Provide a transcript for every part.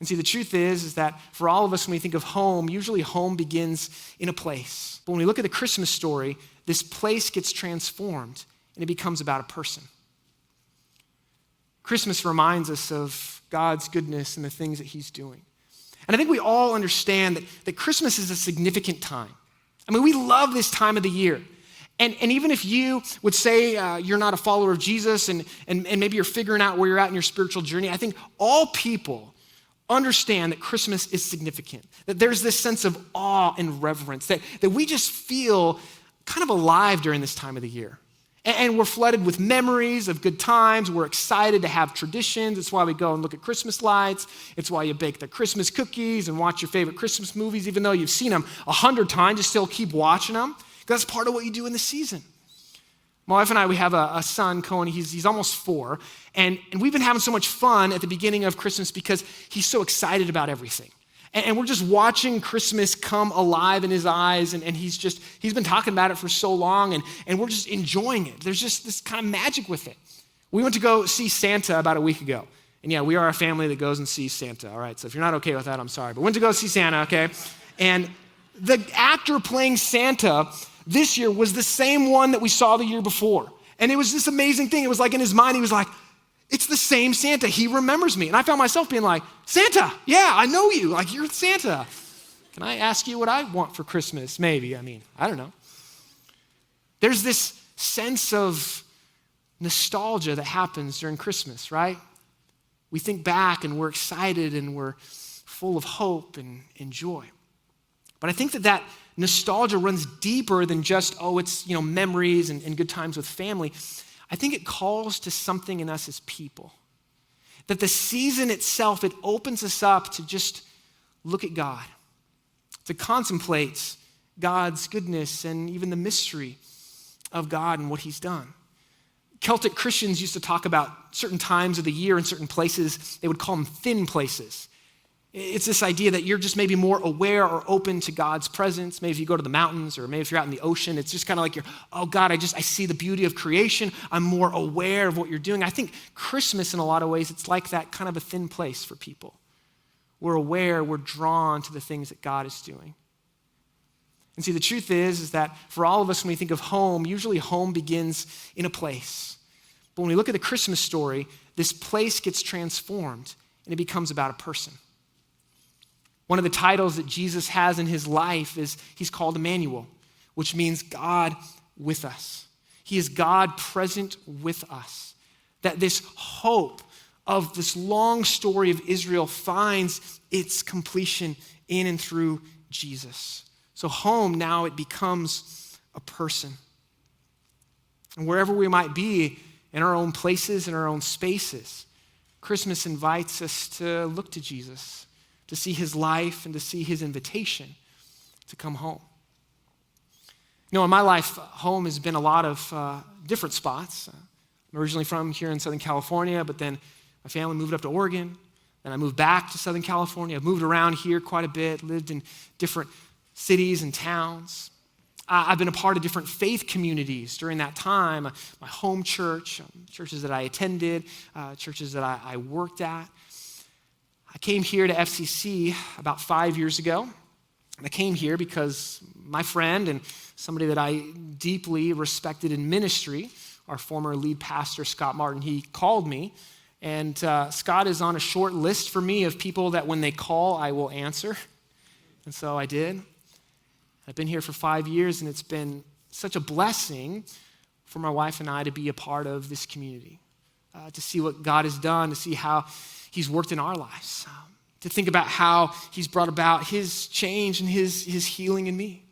And see, the truth is that for all of us, when we think of home, usually home begins in a place. But when we look at the Christmas story, this place gets transformed and it becomes about a person. Christmas reminds us of God's goodness and the things that he's doing. And I think we all understand that Christmas is a significant time. I mean, we love this time of the year. And even if you would say you're not a follower of Jesus and maybe you're figuring out where you're at in your spiritual journey, I think all people understand that Christmas is significant, that there's this sense of awe and reverence, that we just feel kind of alive during this time of the year. And we're flooded with memories of good times. We're excited to have traditions. It's why we go and look at Christmas lights. It's why you bake the Christmas cookies and watch your favorite Christmas movies, even though you've seen them 100 times, you still keep watching them. Because that's part of what you do in the season. My wife and I, we have a son, Cohen. He's almost 4. And we've been having so much fun at the beginning of Christmas because he's so excited about everything. And we're just watching Christmas come alive in his eyes, and he's been talking about it for so long, and we're just enjoying it. There's just this kind of magic with it. We went to go see Santa about a week ago. And yeah, we are a family that goes and sees Santa, all right? So if you're not okay with that, I'm sorry. But went to go see Santa, okay? And the actor playing Santa this year was the same one that we saw the year before. And it was this amazing thing. It was like in his mind, he was like, it's the same Santa. He remembers me. And I found myself being like, Santa, yeah, I know you. Like, you're Santa. Can I ask you what I want for Christmas? Maybe. I mean, I don't know. There's this sense of nostalgia that happens during Christmas, right? We think back and we're excited and we're full of hope and joy. But I think that nostalgia runs deeper than just, it's memories and good times with family. I think it calls to something in us as people. That the season itself, it opens us up to just look at God, to contemplate God's goodness and even the mystery of God and what he's done. Celtic Christians used to talk about certain times of the year in certain places. They would call them thin places. It's this idea that you're just maybe more aware or open to God's presence. Maybe if you go to the mountains or maybe if you're out in the ocean, it's just kind of like God, I see the beauty of creation. I'm more aware of what you're doing. I think Christmas in a lot of ways, it's like that kind of a thin place for people. We're aware, we're drawn to the things that God is doing. And see, the truth is that for all of us, when we think of home, usually home begins in a place. But when we look at the Christmas story, this place gets transformed and it becomes about a person. One of the titles that Jesus has in his life is he's called Emmanuel, which means God with us. He is God present with us. That this hope of this long story of Israel finds its completion in and through Jesus. So home now, it becomes a person. And wherever we might be in our own places, in our own spaces, Christmas invites us to look to Jesus, to see his life and to see his invitation to come home. In my life, home has been a lot of different spots. I'm originally from here in Southern California, but then my family moved up to Oregon. Then I moved back to Southern California. I've moved around here quite a bit, lived in different cities and towns. I've been a part of different faith communities during that time. My home church, churches that I attended, churches that I worked at. I came here to FCC about 5 years ago, and I came here because my friend and somebody that I deeply respected in ministry, our former lead pastor, Scott Martin, he called me, and Scott is on a short list for me of people that when they call, I will answer, and so I did. I've been here for 5 years, and it's been such a blessing for my wife and I to be a part of this community, to see what God has done, to see how he's worked in our lives, to think about how he's brought about his change and his healing in me.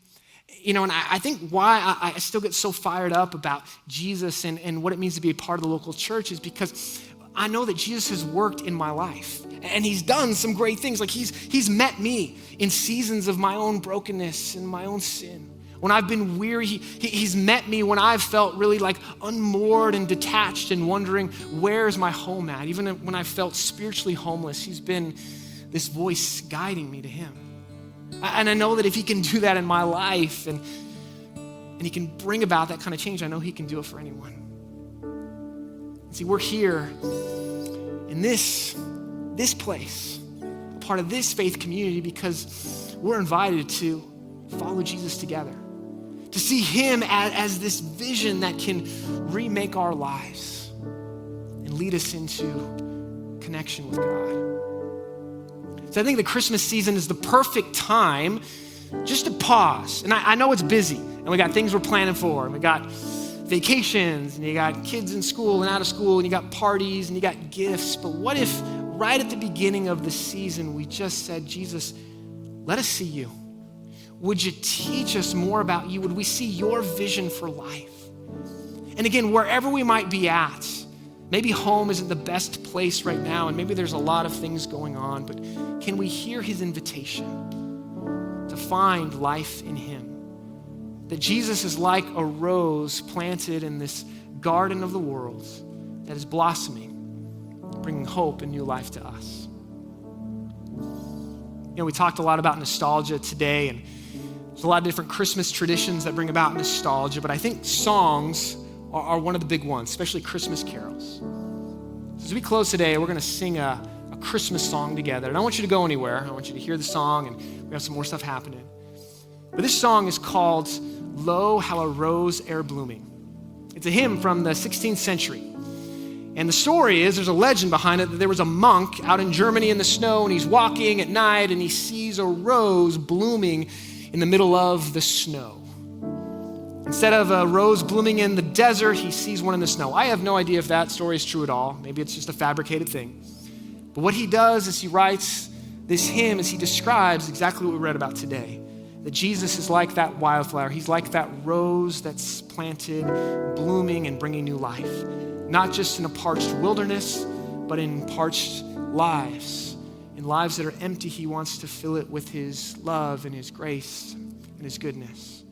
And I think why I still get so fired up about Jesus and what it means to be a part of the local church is because I know that Jesus has worked in my life and he's done some great things. Like he's met me in seasons of my own brokenness and my own sin. When I've been weary, he's met me when I've felt really like unmoored and detached and wondering, where's my home at? Even when I felt spiritually homeless, he's been this voice guiding me to him. And I know that if he can do that in my life and he can bring about that kind of change, I know he can do it for anyone. See, we're here in this place, a part of this faith community because we're invited to follow Jesus together, to see him as this vision that can remake our lives and lead us into connection with God. So I think the Christmas season is the perfect time just to pause. And I know it's busy, and we got things we're planning for, and we got vacations, and you got kids in school and out of school, and you got parties, and you got gifts. But what if right at the beginning of the season, we just said, Jesus, let us see you. Would you teach us more about you? Would we see your vision for life? And again, wherever we might be at, maybe home isn't the best place right now, and maybe there's a lot of things going on, but can we hear his invitation to find life in him? That Jesus is like a rose planted in this garden of the world that is blossoming, bringing hope and new life to us. You know, we talked a lot about nostalgia today, and there's a lot of different Christmas traditions that bring about nostalgia, but I think songs are one of the big ones, especially Christmas carols. So as we close today, we're going to sing a Christmas song together. And I don't want you to go anywhere. I want you to hear the song, and we have some more stuff happening. But this song is called Lo, How a Rose Ere Blooming. It's a hymn from the 16th century. And the story is, there's a legend behind it, that there was a monk out in Germany in the snow, and he's walking at night, and he sees a rose blooming in the middle of the snow. Instead of a rose blooming in the desert, he sees one in the snow. I have no idea if that story is true at all. Maybe it's just a fabricated thing. But what he does is he writes this hymn as he describes exactly what we read about today. That Jesus is like that wildflower. He's like that rose that's planted, blooming and bringing new life. Not just in a parched wilderness, but in parched lives. In lives that are empty, he wants to fill it with his love and his grace and his goodness.